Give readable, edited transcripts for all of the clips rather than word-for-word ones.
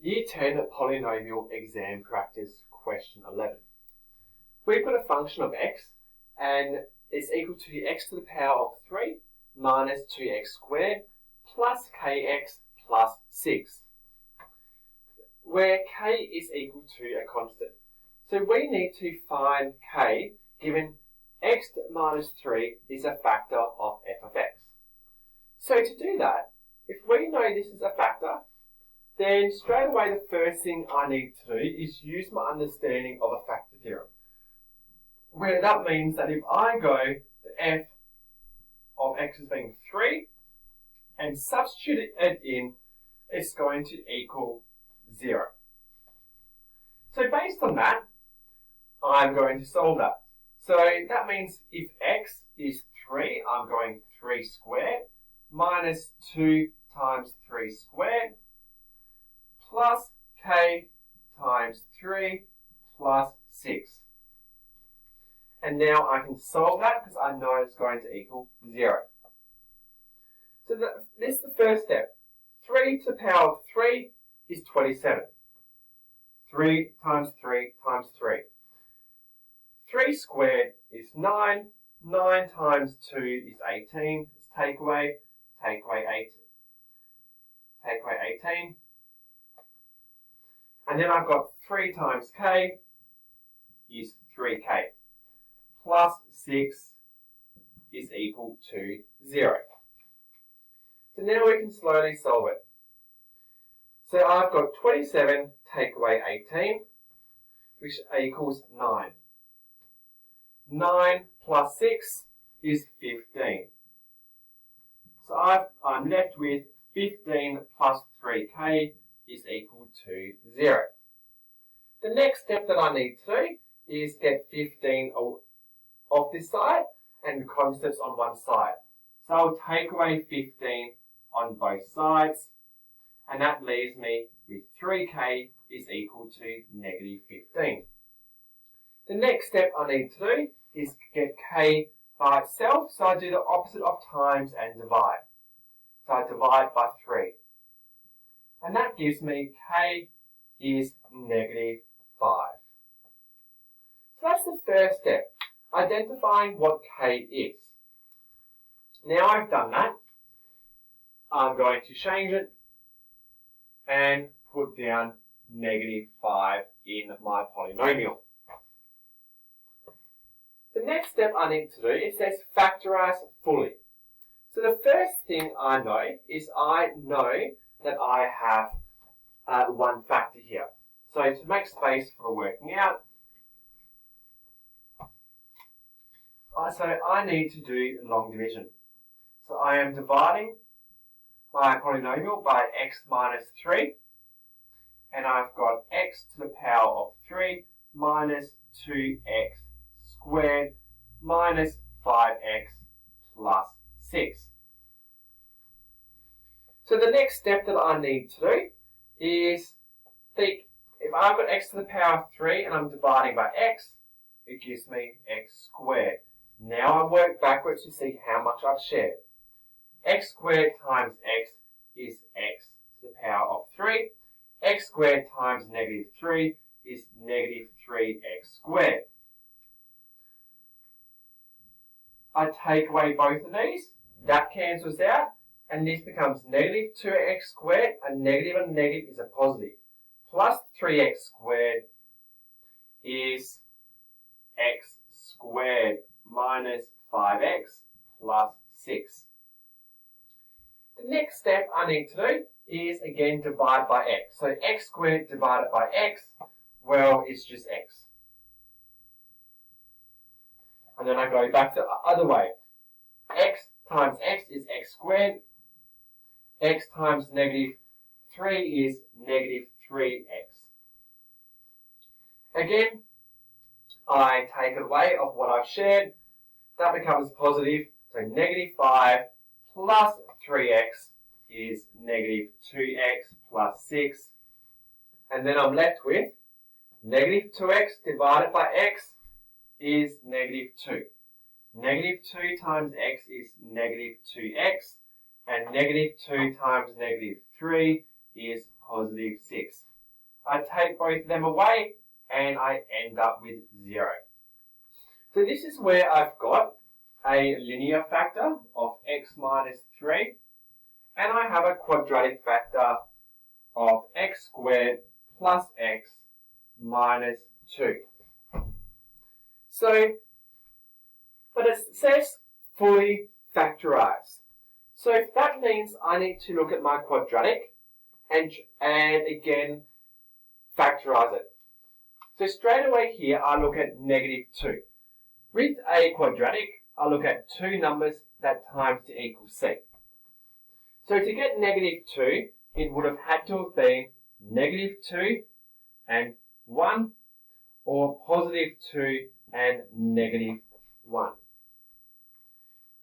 Year 10 Polynomial Exam Practice Question 11. We've got a function of x and it's equal to x to the power of 3 minus 2x squared plus kx plus 6, where k is equal to a constant. So we need to find k given x minus 3 is a factor of f of x. So to do that, if we know this is a factor, then straight away the first thing I need to do is use my understanding of a factor theorem, where that means that if I go to f of x as being 3 and substitute it in, it's going to equal 0. So based on that, I'm going to solve that. So that means if x is 3, I'm going 3 squared minus 2 times 3 squared plus k times 3 plus 6. And now I can solve that because I know it's going to equal 0. So this is the first step. 3 to the power of 3 is 27. 3 times 3 times 3. 3 squared is 9. 9 times 2 is 18. It's take away 8. Take away 18. And then I've got 3 times k is 3k. Plus 6 is equal to 0. So now we can slowly solve it. So I've got 27 take away 18, which equals 9. 9 plus 6 is 15. So I'm left with 15 plus 3k is equal to 0. The next step that I need to do is get 15 off this side and constants on one side. So I'll take away 15 on both sides, and that leaves me with 3k is equal to negative 15. The next step I need to do is get k by itself, so I do the opposite of times and divide. So I divide by 3. And that gives me k is negative 5. So that's the first step, identifying what k is. Now I've done that, I'm going to change it and put down negative 5 in my polynomial. The next step I need to do, it says factorize fully. So the first thing I know is I know that I have one factor here. So to make space for working out, so I need to do long division. So I am dividing my polynomial by x minus 3, and I've got x to the power of 3 minus 2x squared minus 5x plus 6. So the next step that I need to do is think, if I've got x to the power of 3 and I'm dividing by x, it gives me x squared. Now I work backwards to see how much I've shared. X squared times x is x to the power of 3. X squared times negative 3 is negative 3x squared. I take away both of these, that cancels out, and this becomes negative 2x squared. A negative and a negative is a positive. Plus 3x squared is x squared minus 5x plus 6. The next step I need to do is again divide by x. So x squared divided by x, well, it's just x. And then I go back the other way. X times x is x squared. X times negative 3 is negative 3x. Again, I take it away of what I've shared. That becomes positive. So negative 5 plus 3x is negative 2x plus 6. And then I'm left with negative 2x divided by x is negative 2. Negative 2 times x is negative 2x. And negative 2 times negative 3 is positive 6. I take both of them away and I end up with 0. So this is where I've got a linear factor of x minus 3 and I have a quadratic factor of x squared plus x minus 2. So, but it says fully factorized. So that means I need to look at my quadratic and again factorize it. So straight away here I look at -2. With a quadratic, I look at two numbers that times to equal c. So to get -2, it would have had to have been -2 and 1 or +2 and -1.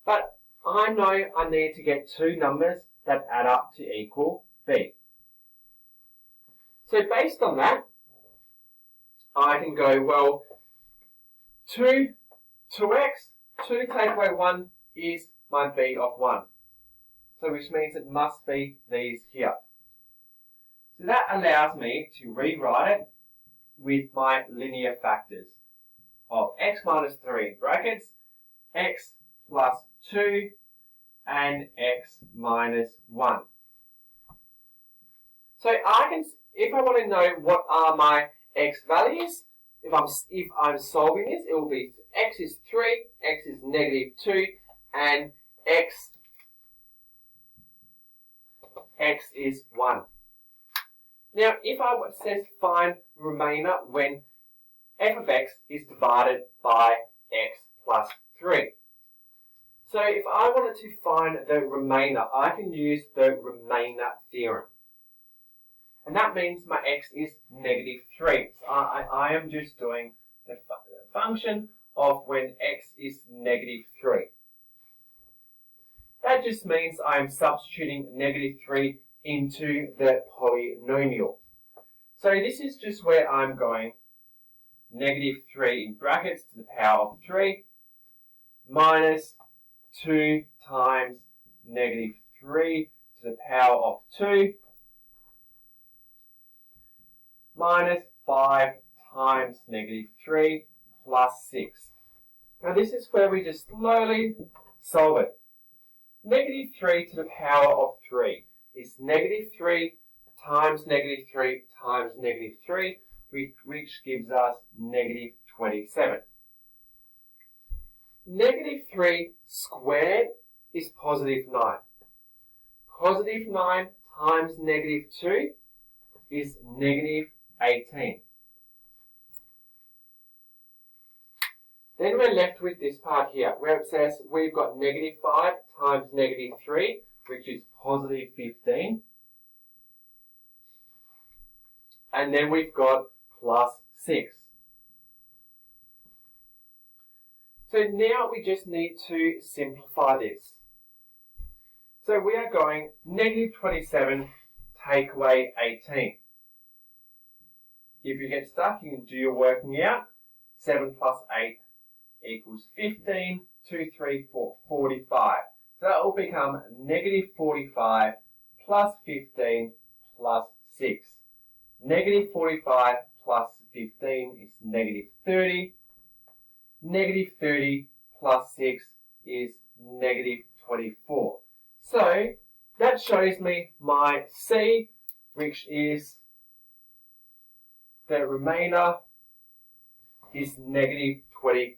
But I know I need to get two numbers that add up to equal b. So based on that, I can go, well, 2x, 2 take away 1 is my b of 1. So which means it must be these here. So that allows me to rewrite it with my linear factors of x minus 3 in brackets, x plus 2, and x minus 1. So I can, if I want to know what are my x values, if I'm solving this, it will be x is 3, x is -2, and x is 1. Now, if it says find remainder when f of x is divided by x plus 3. So if I wanted to find the remainder, I can use the remainder theorem. And that means my x is -3. So I am just doing the function of when x is -3. That just means I'm substituting -3 into the polynomial. So this is just where I'm going -3 in brackets to the power of 3 minus 2 times -3 to the power of 2 minus 5 times -3 plus 6. Now this is where we just slowly solve it. -3 to the power of 3 is -3 times -3 times -3, which gives us -27. -3 squared is +9. +9 times -2 is -18. Then we're left with this part here, where it says we've got -5 times -3, which is +15. And then we've got +6. So now we just need to simplify this. So we are going -27 take away 18. If you get stuck, you can do your working out. 7 plus 8 equals 15, 2, 3, 4, 45. So that will become -45 plus 15 plus 6. -45 plus 15 is -30. -30 plus 6 is -24. So that shows me my C, which is the remainder is -24.